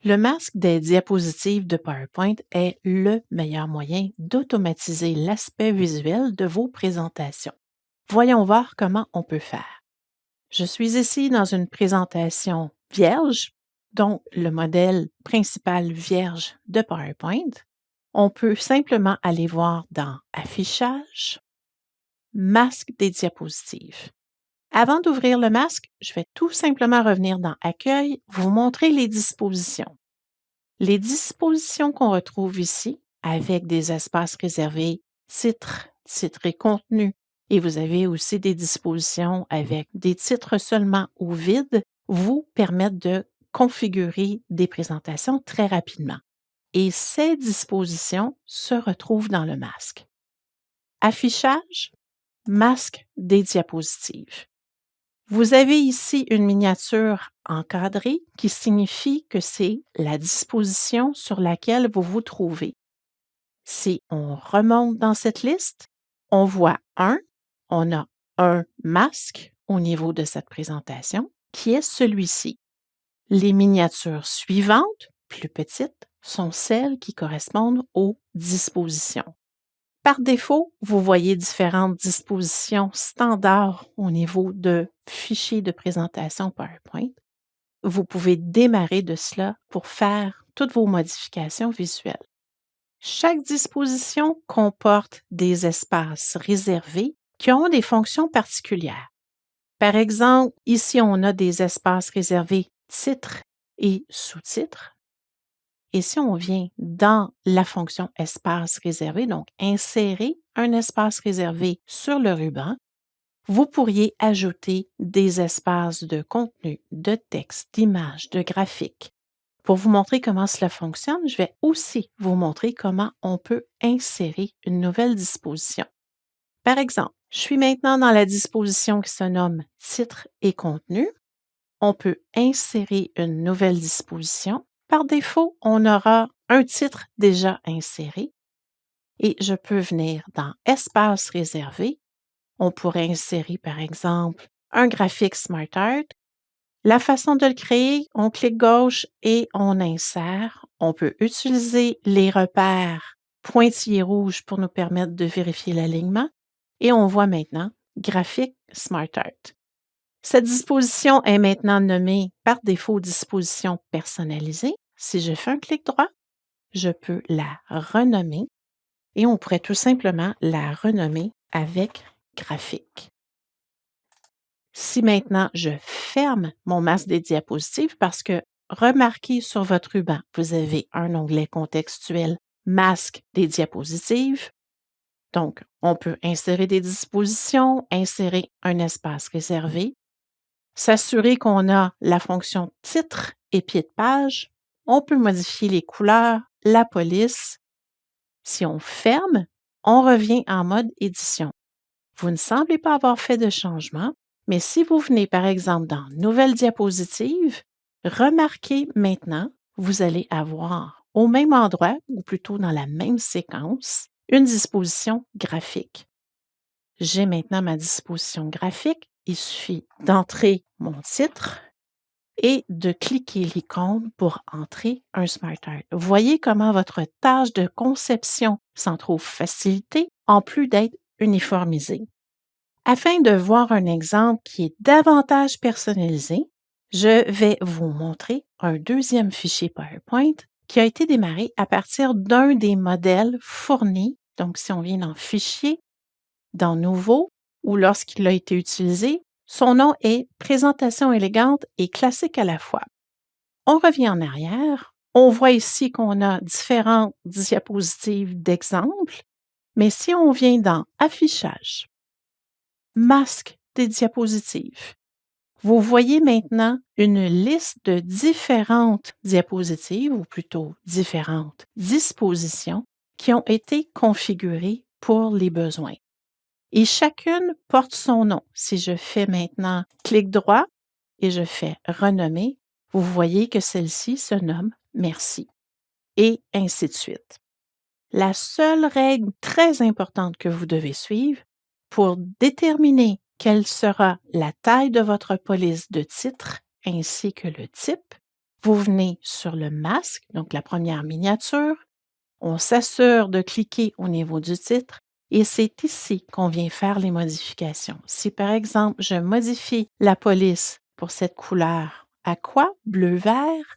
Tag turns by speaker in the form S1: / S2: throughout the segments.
S1: Le masque des diapositives de PowerPoint est le meilleur moyen d'automatiser l'aspect visuel de vos présentations. Voyons voir comment on peut faire. Je suis ici dans une présentation vierge, donc le modèle principal vierge de PowerPoint. On peut simplement aller voir dans Affichage, Masque des diapositives. Avant d'ouvrir le masque, je vais tout simplement revenir dans Accueil, vous montrer les dispositions. Les dispositions qu'on retrouve ici, avec des espaces réservés, titres, titres et contenu, et vous avez aussi des dispositions avec des titres seulement ou vides, vous permettent de configurer des présentations très rapidement. Et ces dispositions se retrouvent dans le masque. Affichage, masque des diapositives. Vous avez ici une miniature encadrée qui signifie que c'est la disposition sur laquelle vous vous trouvez. Si on remonte dans cette liste, on voit on a un masque au niveau de cette présentation qui est celui-ci. Les miniatures suivantes, plus petites, sont celles qui correspondent aux dispositions. Par défaut, vous voyez différentes dispositions standards au niveau de fichiers de présentation PowerPoint. Vous pouvez démarrer de cela pour faire toutes vos modifications visuelles. Chaque disposition comporte des espaces réservés qui ont des fonctions particulières. Par exemple, ici, on a des espaces réservés titres et sous-titres. Et si on vient dans la fonction espace réservé, donc insérer un espace réservé sur le ruban, vous pourriez ajouter des espaces de contenu, de texte, d'images, de graphiques. Pour vous montrer comment cela fonctionne, je vais aussi vous montrer comment on peut insérer une nouvelle disposition. Par exemple, je suis maintenant dans la disposition qui se nomme titre et contenu. On peut insérer une nouvelle disposition. Par défaut, on aura un titre déjà inséré et je peux venir dans Espace réservé. On pourrait insérer, par exemple, un graphique SmartArt. La façon de le créer, on clique gauche et on insère. On peut utiliser les repères pointillés rouges pour nous permettre de vérifier l'alignement. Et on voit maintenant graphique SmartArt. Cette disposition est maintenant nommée par défaut disposition personnalisée. Si je fais un clic droit, je peux la renommer et on pourrait tout simplement la renommer avec graphique. Si maintenant je ferme mon masque des diapositives parce que remarquez sur votre ruban, vous avez un onglet contextuel masque des diapositives. Donc, on peut insérer des dispositions, insérer un espace réservé, s'assurer qu'on a la fonction titre et pied de page. On peut modifier les couleurs, la police. Si on ferme, on revient en mode édition. Vous ne semblez pas avoir fait de changement, mais si vous venez par exemple dans Nouvelle diapositive, remarquez maintenant, vous allez avoir au même endroit, ou plutôt dans la même séquence, une disposition graphique. J'ai maintenant ma disposition graphique. Il suffit d'entrer mon titre et de cliquer l'icône pour entrer un SmartArt. Voyez comment votre tâche de conception s'en trouve facilitée en plus d'être uniformisée. Afin de voir un exemple qui est davantage personnalisé, je vais vous montrer un deuxième fichier PowerPoint qui a été démarré à partir d'un des modèles fournis. Donc, si on vient dans Fichier, dans Nouveau, ou lorsqu'il a été utilisé, son nom est Présentation élégante et classique à la fois. On revient en arrière. On voit ici qu'on a différentes diapositives d'exemple, mais si on vient dans Affichage, Masque des diapositives, vous voyez maintenant une liste de différentes diapositives, ou plutôt différentes dispositions, qui ont été configurées pour les besoins. Et chacune porte son nom. Si je fais maintenant clic droit et je fais renommer, vous voyez que celle-ci se nomme Merci et ainsi de suite. La seule règle très importante que vous devez suivre pour déterminer quelle sera la taille de votre police de titre ainsi que le type, Vous venez sur le masque, donc la première miniature. On s'assure de cliquer au niveau du titre et c'est ici qu'on vient faire les modifications. Si par exemple, je modifie la police pour cette couleur aqua, bleu-vert,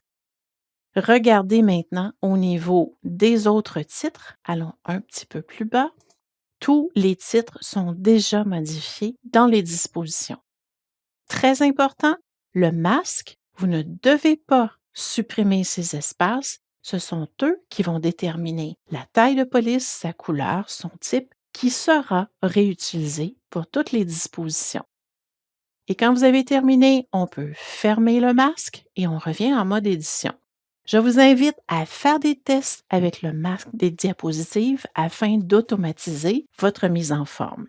S1: regardez maintenant au niveau des autres titres. Allons un petit peu plus bas. Tous les titres sont déjà modifiés dans les dispositions. Très important, le masque, vous ne devez pas supprimer ces espaces. Ce sont eux qui vont déterminer la taille de police, sa couleur, son type, qui sera réutilisé pour toutes les dispositions. Et quand vous avez terminé, on peut fermer le masque et on revient en mode édition. Je vous invite à faire des tests avec le masque des diapositives afin d'automatiser votre mise en forme.